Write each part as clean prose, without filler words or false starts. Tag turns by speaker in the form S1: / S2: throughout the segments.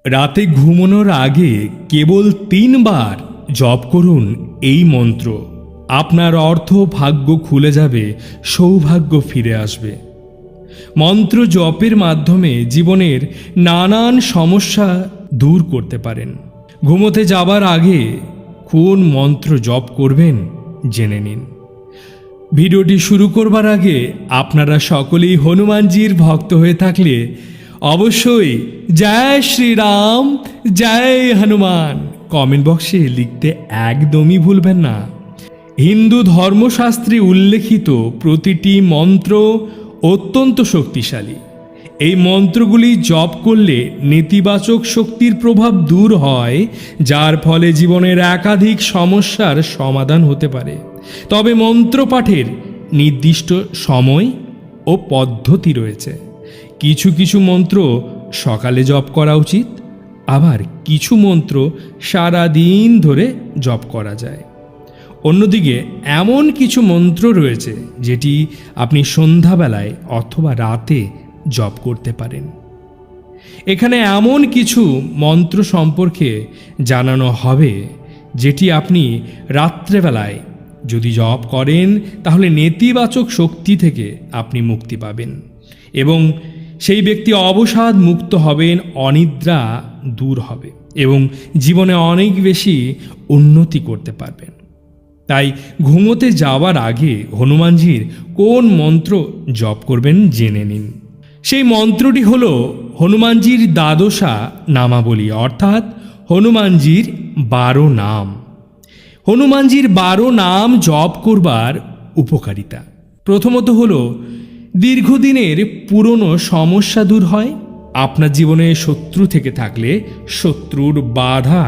S1: রাতে ঘুমানোর আগে কেবল 3 বার জপ করুন এই মন্ত্র। আপনার অর্থ ভাগ্য খুলে যাবে, সৌভাগ্য ফিরে আসবে। মন্ত্র জপের মাধ্যমে জীবনের নানান সমস্যা দূর করতে পারেন। ঘুমোতে যাবার আগে কোন মন্ত্র জপ করবেন জেনে নিন। ভিডিওটি শুরু করবার আগে আপনারা সকলেই হনুমানজির ভক্ত হয়ে থাকলে অবশ্যই জয় শ্রীরাম, জয় হনুমান কমেন্ট বক্সে লিখতে একদমই ভুলবেন না। হিন্দু ধর্মশাস্ত্রে উল্লেখিত প্রতিটি মন্ত্র অত্যন্ত শক্তিশালী। এই মন্ত্রগুলি জপ করলে নেতিবাচক শক্তির প্রভাব দূর হয়, যার ফলে জীবনের একাধিক সমস্যার সমাধান হতে পারে। তবে মন্ত্র পাঠের নির্দিষ্ট সময় ও পদ্ধতি রয়েছে। কিছু কিছু মন্ত্র সকালে জপ করা উচিত, আবার কিছু মন্ত্র সারা দিন ধরে জপ করা যায়। অন্যদিকে এমন কিছু মন্ত্র রয়েছে যেটি আপনি সন্ধ্যাবেলায় অথবা রাতে জপ করতে পারেন। এখানে এমন কিছু মন্ত্র সম্পর্কে জানানো হবে যেটি আপনি রাত্রেবেলায় যদি জপ করেন তাহলে নেতিবাচক শক্তি থেকে আপনি মুক্তি পাবেন এবং সেই ব্যক্তি অবসাদ মুক্ত হবেন, অনিদ্রা দূর হবে এবং জীবনে অনেক বেশি উন্নতি করতে পারবেন। তাই ঘুমোতে যাওয়ার আগে হনুমানজির কোন মন্ত্র জপ করবেন জেনে নিন। সেই মন্ত্রটি হল হনুমানজির দ্বাদশা নামাবলী, অর্থাৎ হনুমানজির 12 নাম। হনুমানজির 12 নাম জপ করবার উপকারিতা। প্রথমত হল দীর্ঘদিনের পুরনো সমস্যা দূর হয়। আপনার জীবনে শত্রু থেকে থাকলে শত্রুর বাধা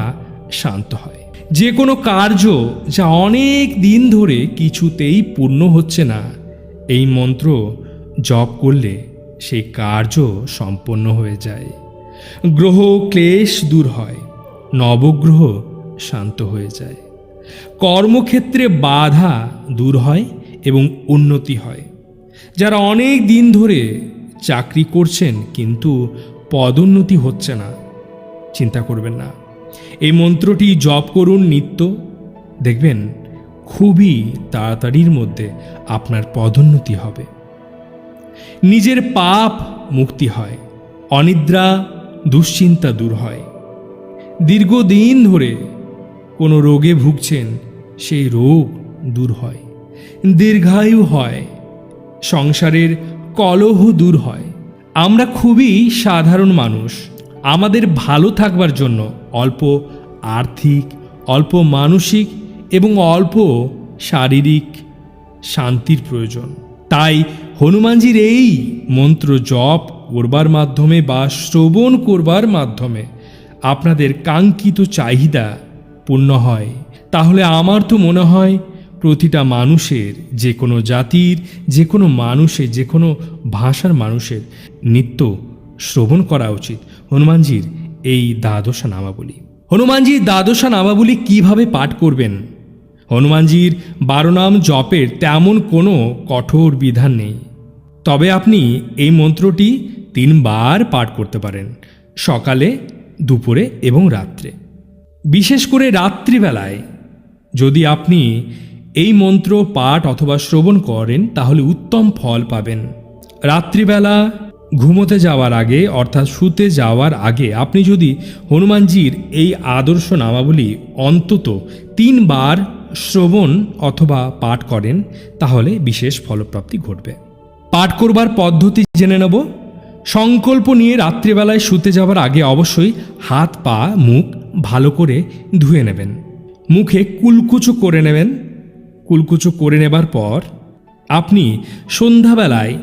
S1: শান্ত হয়। যে কোনো কার্য যা অনেক দিন ধরে কিছুতেই পূর্ণ হচ্ছে না, এই মন্ত্র জপ করলে সেই কার্য সম্পন্ন হয়ে যায়। গ্রহ ক্লেশ দূর হয়, নবগ্রহ শান্ত হয়ে যায়। কর্মক্ষেত্রে বাধা দূর হয় এবং উন্নতি হয়। যারা অনেক দিন ধরে চাকরি করছেন কিন্তু পদোন্নতি হচ্ছে না, চিন্তা করবেন না, এই মন্ত্রটি জপ করুন নিত্য। দেখবেন খুবই তাড়াতাড়ির মধ্যে আপনার পদোন্নতি হবে। নিজের পাপ মুক্তি হয়, অনিদ্রা দুশ্চিন্তা দূর হয়। দীর্ঘদিন ধরে কোনো রোগে ভুগছেন, সেই রোগ দূর হয়। দীর্ঘায়ু হয়, সংসারের কলহ দূর হয়। আমরা খুবই সাধারণ মানুষ। আমাদের ভালো থাকবার জন্য অল্প আর্থিক, অল্প মানসিক এবং অল্প শারীরিক শান্তির প্রয়োজন। তাই হনুমানজির এই মন্ত্র জপ করবার মাধ্যমে বা শ্রবণ করবার মাধ্যমে আপনাদের কাঙ্ক্ষিত চাহিদা পূর্ণ হয়। তাহলে আমার তো মনে হয় প্রতিটা মানুষের, যে কোনো জাতির, যে কোনো মানুষের, যে কোনো ভাষার মানুষের নিত্য শ্রবণ করা উচিত হনুমানজির এই দ্বাদশা নামাবলী। হনুমানজির দ্বাদশা নামাবলী কিভাবে পাঠ করবেন? হনুমানজির 12 নাম জপের তেমন কোনো কঠোর বিধান নেই, তবে আপনি এই মন্ত্রটি 3 বার পাঠ করতে পারেন, সকালে, দুপুরে এবং রাত্রে। বিশেষ করে রাত্রিবেলায় যদি আপনি এই মন্ত্র পাঠ অথবা শ্রবণ করেন তাহলে উত্তম ফল পাবেন। রাত্রিবেলা ঘুমোতে যাওয়ার আগে অর্থাৎ শুতে যাওয়ার আগে আপনি যদি হনুমানজির এই আদর্শ নামাবলী অন্তত 3 বার শ্রবণ অথবা পাঠ করেন তাহলে বিশেষ ফলপ্রাপ্তি ঘটবে। পাঠ করবার পদ্ধতি জেনে নেব। সংকল্প নিয়ে রাত্রিবেলায় শুতে যাওয়ার আগে অবশ্যই হাত পা মুখ ভালো করে ধুয়ে নেবেন। মুখে কুলকুচো করে নেবেন। কুলকুচো করে নেবার পর আপনি সন্ধ্যাবেলায়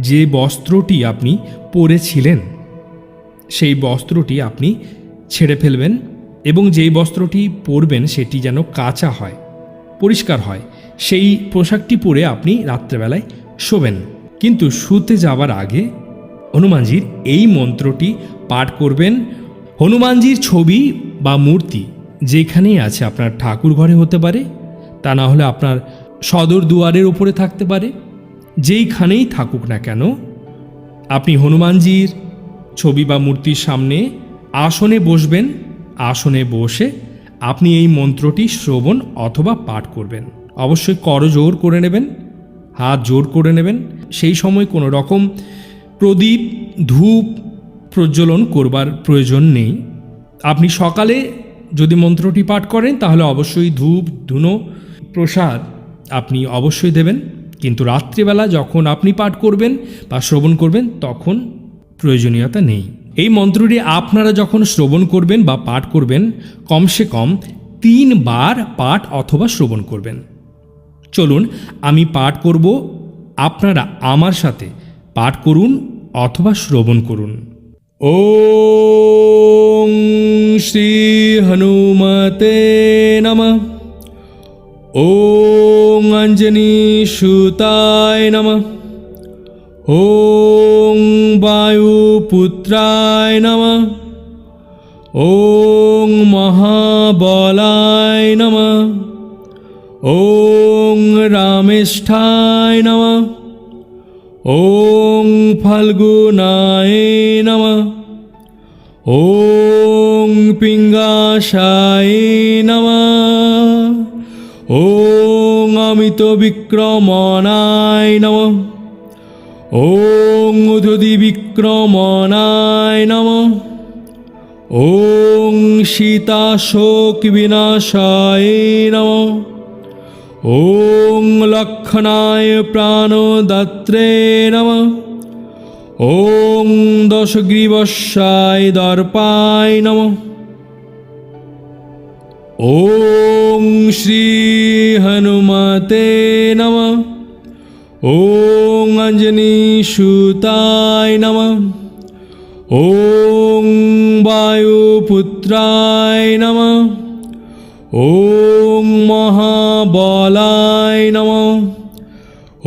S1: যে বস্ত্রটি আপনি পরেছিলেন সেই বস্ত্রটি আপনি ছেড়ে ফেলবেন এবং যেই বস্ত্রটি পরবেন সেটি যেন কাঁচা হয়, পরিষ্কার হয়, সেই পোশাকটি পরে আপনি রাত্রেবেলায় শোবেন। কিন্তু শুতে যাওয়ার আগে হনুমানজির এই মন্ত্রটি পাঠ করবেন। হনুমানজির ছবি বা মূর্তি যেখানেই আছে, আপনার ঠাকুর ঘরে হতে পারে, তা না হলে আপনার সদর দুয়ারের উপরে থাকতে পারে, যেইখানেই থাকুক না কেন, আপনি হনুমানজির ছবি বা মূর্তির সামনে আসনে বসবেন। আসনে বসে আপনি এই মন্ত্রটি শ্রবণ অথবা পাঠ করবেন। অবশ্যই করজোড় করে নেবেন, হাত জোড় করে নেবেন। সেই সময় কোনো রকম প্রদীপ ধূপ প্রজ্বলন করবার প্রয়োজন নেই। আপনি সকালে যদি মন্ত্রটি পাঠ করেন তাহলে অবশ্যই ধূপ ধুনো প্রসাদ আপনি অবশ্যই দেবেন, কিন্তু রাত্রিবেলা যখন আপনি পাঠ করবেন বা শ্রবণ করবেন তখন প্রয়োজনীয়তা নেই। এই মন্ত্রটি আপনারা যখন শ্রবণ করবেন বা পাঠ করবেন কমসে কম 3 বার পাঠ অথবা শ্রবণ করবেন। চলুন আমি পাঠ করব, আপনারা আমার সাথে পাঠ করুন অথবা শ্রবণ করুন। ওং শ্রী হনুমতে নমঃ। ওং অঞ্জনী সুতায় নমঃ। ওং বায়ুপুত্রায় নমঃ। ওং মহাবলায় নমঃ। ওং রামেষ্ঠায় নমঃ। ওং ফাল্গুনায় নমঃ। ওং পিঙ্গাসায় নমঃ। ওং অমিত বিক্রমণায় নমঃ। ওং উদ্ধতি বিক্রমণায় নমঃ। ওং সীতাশোক বিনাশায় নমঃ। ওং লক্ষণায় প্রাণদাত্রে নমঃ। ওং দশগ্রীবস্যায় দর্পায় নমঃ। ওং শ্রী হনুমতে নমঃ। ওং অঞ্জনী সুতায় নমঃ। ওং বায়ুপুত্রায় নমঃ। ওং মহাবলায় নমঃ।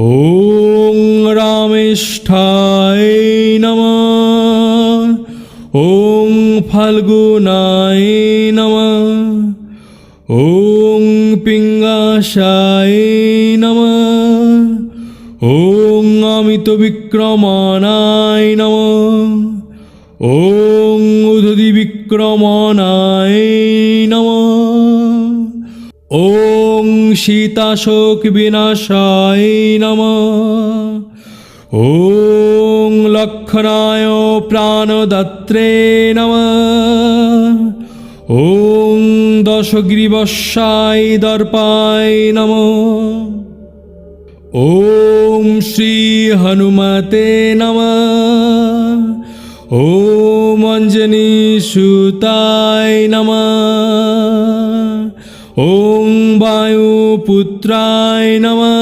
S1: ওং রামেষ্ঠায় নমঃ। ওং ফাল্গুনায় নমঃ। ওং পিঙ্গাসায় নমঃ। ওং অমিত বিক্রমণায় নমঃ। ওং উদ্ধতি বিক্রমণায় নমঃ। ওং সীতাশোক বিনাশায় নমঃ। ওং লক্ষণায় প্রাণদাত্রে নমঃ। ওং দশগ্রীবস্যায় দর্পায় নমঃ। ওং শ্রী হনুমতে নমঃ। ওম অঞ্জনী সুতায় নমঃ। ওং বায়ুপুত্রায় নমঃ।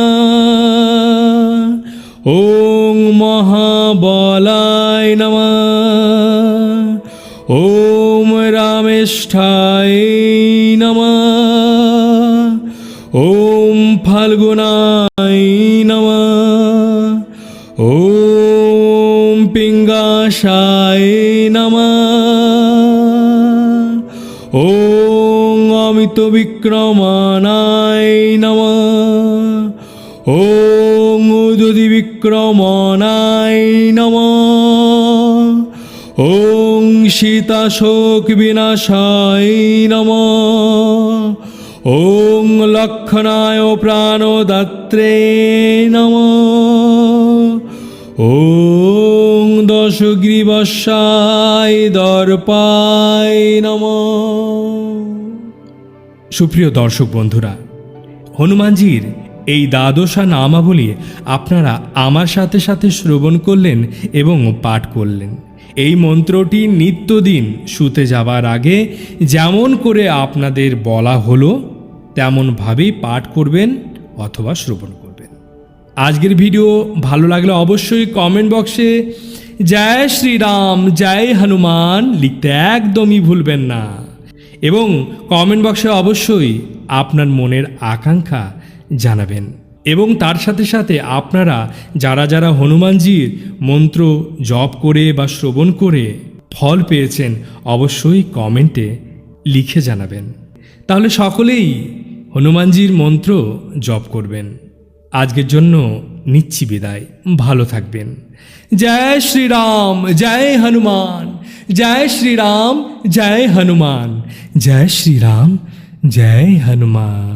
S1: ওং মহাবলায় নমঃ। ওম রামেষ্ঠায় নমঃ। ওম ফাল্গুনায় নমঃ। ওম পিঙ্গাসায় নমঃ। ওং অমিত বিক্রমণায় নমঃ। ওং উদ্ধতি বিক্রমণায় নমঃ। ওং সীতাশোক বিনাশায় নমঃ। ওং লক্ষণায় প্রাণদাত্রে নমঃ। ওং দশগ্রীবস্যায় দর্পায় নমঃ। সুপ্রিয় দর্শক বন্ধুরা, হনুমানজির এই দ্বাদশা নামাবলী আপনারা আমার সাথে সাথে শ্রবণ করলেন এবং পাঠ করলেন। এই মন্ত্রটি নিত্যদিন শুতে যাবার আগে যেমন করে আপনাদের বলা হলো তেমনভাবেই পাঠ করবেন অথবা শ্রবণ করবেন। আজকের ভিডিও ভালো লাগলে অবশ্যই কমেন্ট বক্সে জয় শ্রীরাম জয় হনুমান লিখতে একদমই ভুলবেন না, এবং কমেন্ট বক্সে অবশ্যই আপনার মনের আকাঙ্ক্ষা জানাবেন। এবং তার সাথে সাথে আপনারা যারা যারা হনুমানজির মন্ত্র জপ করে বা শ্রবণ করে ফল পেয়েছেন অবশ্যই কমেন্টে লিখে জানাবেন। তাহলে সকলেই হনুমানজির মন্ত্র জপ করবেন। আজকের জন্য নিচ্ছি বিদায়, ভালো থাকবেন। জয় শ্রীরাম জয় হনুমান জয় শ্রীরাম জয় হনুমান, জয় শ্রীরাম জয় হনুমান।